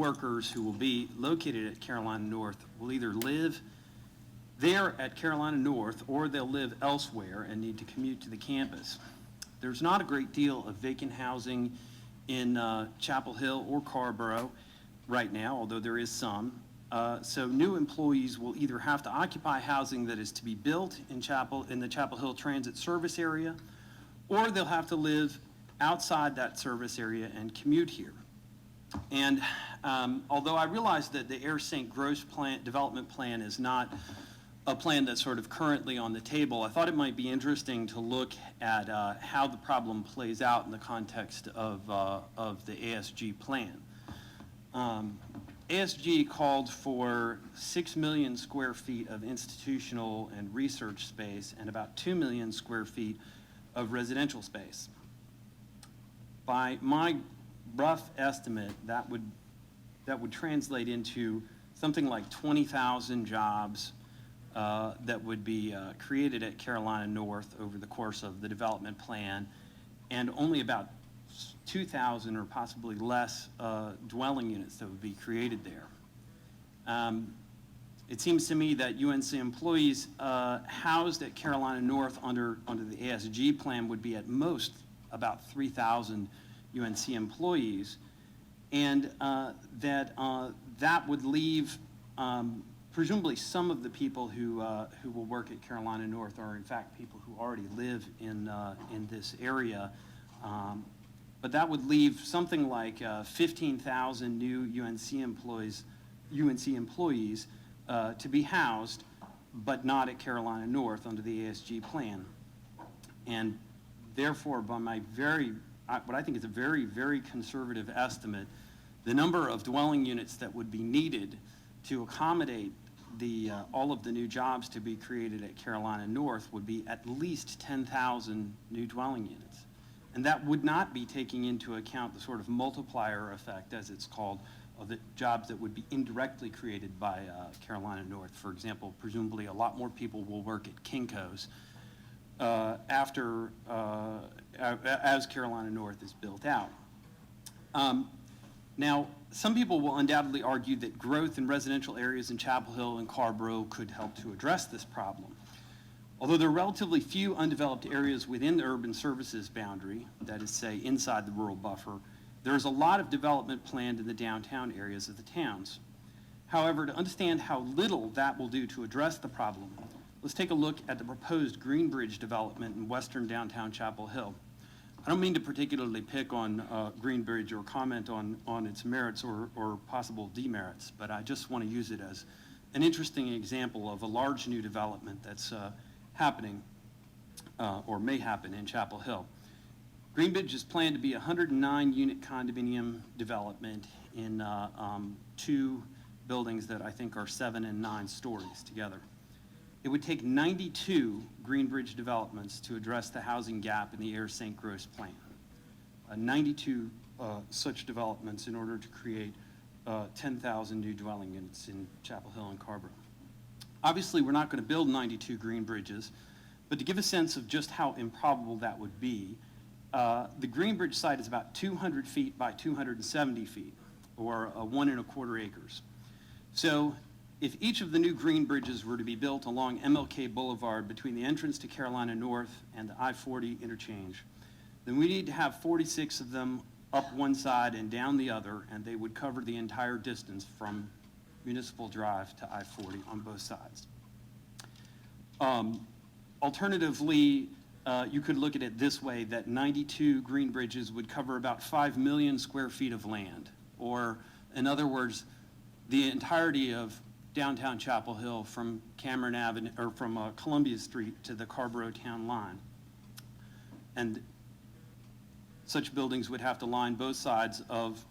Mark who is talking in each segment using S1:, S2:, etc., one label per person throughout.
S1: workers who will be located at Carolina North will either live there at Carolina North or they'll live elsewhere and need to commute to the campus. There's not a great deal of vacant housing in Chapel Hill or Carrboro right now, although there is some. So new employees will either have to occupy housing that is to be built in the Chapel Hill Transit Service area, or they'll have to live outside that service area and commute here. And although I realize that the Air St. Gross development plan is not a plan that's sort of currently on the table, I thought it might be interesting to look at how the problem plays out in the context of the ASG plan. ASG called for 6 million square feet of institutional and research space and about 2 million square feet of residential space. By my rough estimate, that would translate into something like 20,000 jobs that would be created at Carolina North over the course of the development plan, and only about 2,000 or possibly less dwelling units that would be created there. It seems to me that UNC employees housed at Carolina North under the ASG plan would be at most about 3,000 UNC employees, and that would leave presumably some of the people who will work at Carolina North are in fact people who already live in this area. But that would leave something like 15,000 new UNC employees to be housed, but not at Carolina North under the ASG plan. And therefore, by my what I think is a very, very conservative estimate, the number of dwelling units that would be needed to accommodate all of the new jobs to be created at Carolina North would be at least 10,000 new dwelling units. And that would not be taking into account the sort of multiplier effect, as it's called, of the jobs that would be indirectly created by Carolina North. For example, presumably a lot more people will work at Kinko's as Carolina North is built out. Now, some people will undoubtedly argue that growth in residential areas in Chapel Hill and Carrboro could help to address this problem. Although there are relatively few undeveloped areas within the urban services boundary, that is, say, inside the rural buffer, there is a lot of development planned in the downtown areas of the towns. However, to understand how little that will do to address the problem, let's take a look at the proposed Greenbridge development in western downtown Chapel Hill. I don't mean to particularly pick on Greenbridge or comment on its merits or possible demerits, but I just want to use it as an interesting example of a large new development that's happening or may happen in Chapel Hill. Greenbridge is planned to be a 109-unit condominium development in 2 buildings that I think are 7 and 9 stories together. It would take 92 Greenbridge developments to address the housing gap in the Air St. Gross plan. 92 such developments in order to create 10,000 new dwelling units in Chapel Hill and Carrboro. Obviously, we're not going to build 92 Greenbridges, but to give a sense of just how improbable that would be, the Greenbridge site is about 200 feet by 270 feet, or 1¼ acres. So if each of the new Greenbridges were to be built along MLK Boulevard between the entrance to Carolina North and the I-40 interchange, then we need to have 46 of them up one side and down the other, and they would cover the entire distance from Municipal Drive to I-40 on both sides. Alternatively, you could look at it this way, that 92 Greenbridges would cover about 5 million square feet of land, or in other words, the entirety of downtown Chapel Hill from Cameron Avenue, or from Columbia Street to the Carrboro town line. And such buildings would have to line both sides of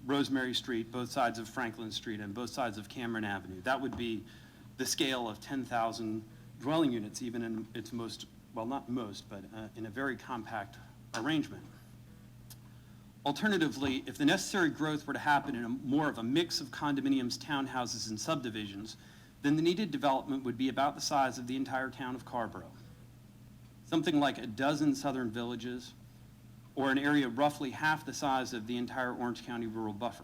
S1: Rosemary Street, both sides of Franklin Street, and both sides of Cameron Avenue. That would be the scale of 10,000 dwelling units, even in its most, well, not most, but in a very compact arrangement. Alternatively, if the necessary growth were to happen in more of a mix of condominiums, townhouses, and subdivisions, then the needed development would be about the size of the entire town of Carrboro. Something like a dozen southern villages, or an area roughly half the size of the entire Orange County rural buffer.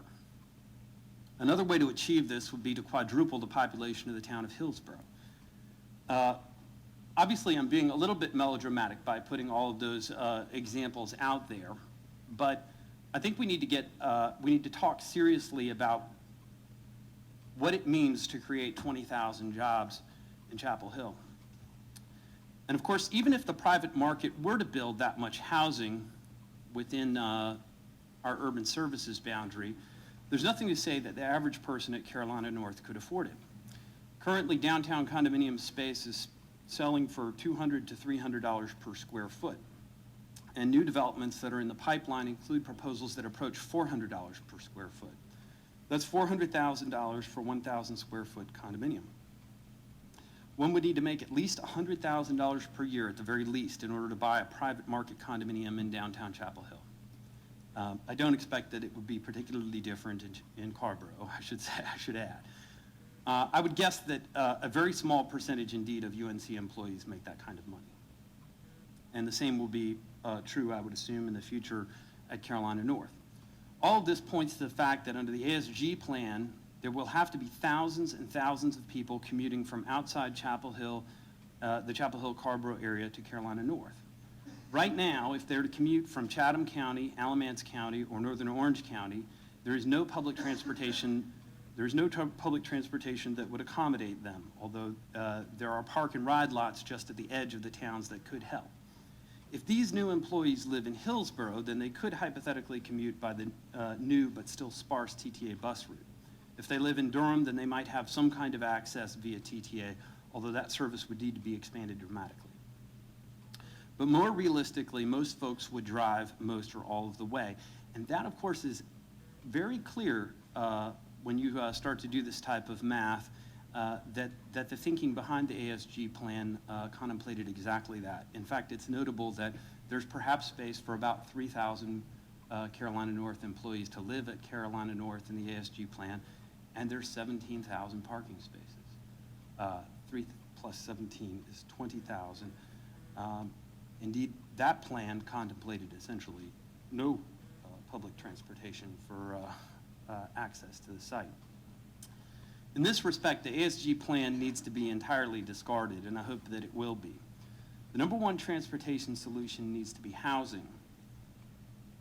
S1: Another way to achieve this would be to quadruple the population of the town of Hillsborough. Obviously, I'm being a little bit melodramatic by putting all of those examples out there, but I think we need to talk seriously about what it means to create 20,000 jobs in Chapel Hill. And of course, even if the private market were to build that much housing within our urban services boundary, there's nothing to say that the average person at Carolina North could afford it. Currently, downtown condominium space is selling for $200 to $300 per square foot. And new developments that are in the pipeline include proposals that approach $400 per square foot. That's $400,000 for 1,000 square foot condominium. One would need to make at least $100,000 per year at the very least in order to buy a private market condominium in downtown Chapel Hill. I don't expect that it would be particularly different in Carrboro, I should add. I would guess that a very small percentage indeed of UNC employees make that kind of money. And the same will be true, I would assume, in the future at Carolina North. All of this points to the fact that under the ASG plan, there will have to be thousands and thousands of people commuting from outside Chapel Hill, the Chapel Hill Carrboro area to Carolina North. Right now, if they're to commute from Chatham County, Alamance County, or Northern Orange County, there is no public transportation that would accommodate them, although there are park and ride lots just at the edge of the towns that could help. If these new employees live in Hillsborough, then they could hypothetically commute by the new but still sparse TTA bus route. If they live in Durham, then they might have some kind of access via TTA, although that service would need to be expanded dramatically. But more realistically, most folks would drive most or all of the way. And that, of course, is very clear when you start to do this type of math, that the thinking behind the ASG plan contemplated exactly that. In fact, it's notable that there's perhaps space for about 3,000 Carolina North employees to live at Carolina North in the ASG plan, and there's 17,000 parking spaces. 3 plus 17 is 20,000. Indeed, that plan contemplated essentially no public transportation for access to the site. In this respect, the ASG plan needs to be entirely discarded, and I hope that it will be. The number one transportation solution needs to be housing.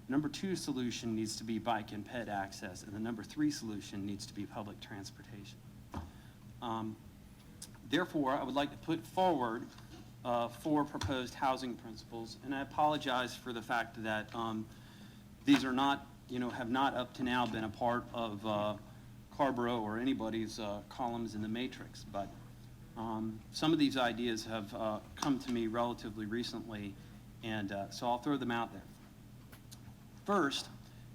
S1: The number two solution needs to be bike and ped access, and the number three solution needs to be public transportation. Therefore, I would like to put forward 4 proposed housing principles, and I apologize for the fact that these are not, have not up to now been a part of Carrboro or anybody's columns in the matrix, but some of these ideas have come to me relatively recently, and so I'll throw them out there. First,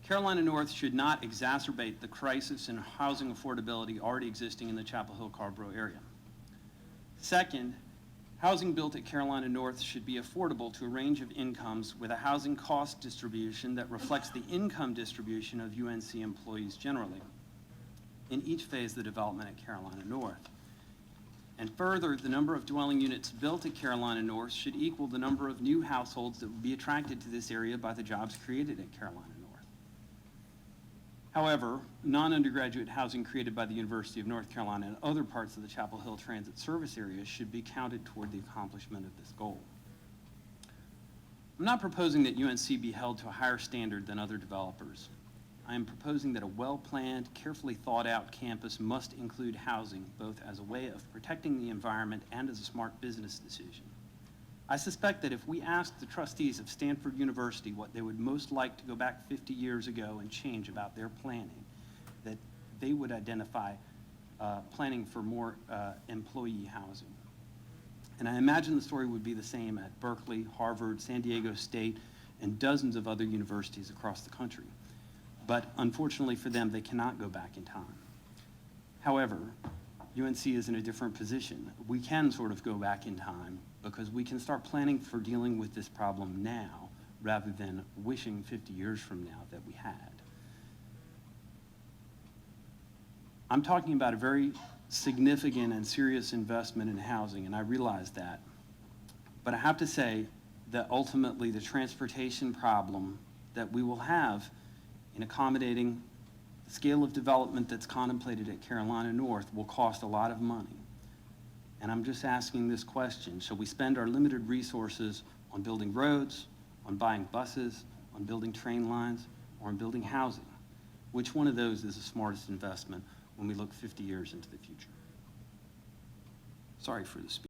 S1: Carolina North should not exacerbate the crisis in housing affordability already existing in the Chapel Hill Carrboro area. Second, housing built at Carolina North should be affordable to a range of incomes with a housing cost distribution that reflects the income distribution of UNC employees generally in each phase of the development at Carolina North. And further, the number of dwelling units built at Carolina North should equal the number of new households that would be attracted to this area by the jobs created at Carolina North. However, non-undergraduate housing created by the University of North Carolina and other parts of the Chapel Hill Transit Service area should be counted toward the accomplishment of this goal. I'm not proposing that UNC be held to a higher standard than other developers. I am proposing that a well-planned, carefully thought-out campus must include housing, both as a way of protecting the environment and as a smart business decision. I suspect that if we asked the trustees of Stanford University what they would most like to go back 50 years ago and change about their planning, that they would identify planning for more employee housing. And I imagine the story would be the same at Berkeley, Harvard, San Diego State, and dozens of other universities across the country. But unfortunately for them, they cannot go back in time. However, UNC is in a different position. We can sort of go back in time because we can start planning for dealing with this problem now rather than wishing 50 years from now that we had. I'm talking about a very significant and serious investment in housing, and I realize that. But I have to say that ultimately the transportation problem that we will have in accommodating the scale of development that's contemplated at Carolina North will cost a lot of money. And I'm just asking this question: shall we spend our limited resources on building roads, on buying buses, on building train lines, or on building housing? Which one of those is the smartest investment when we look 50 years into the future? Sorry for the speech.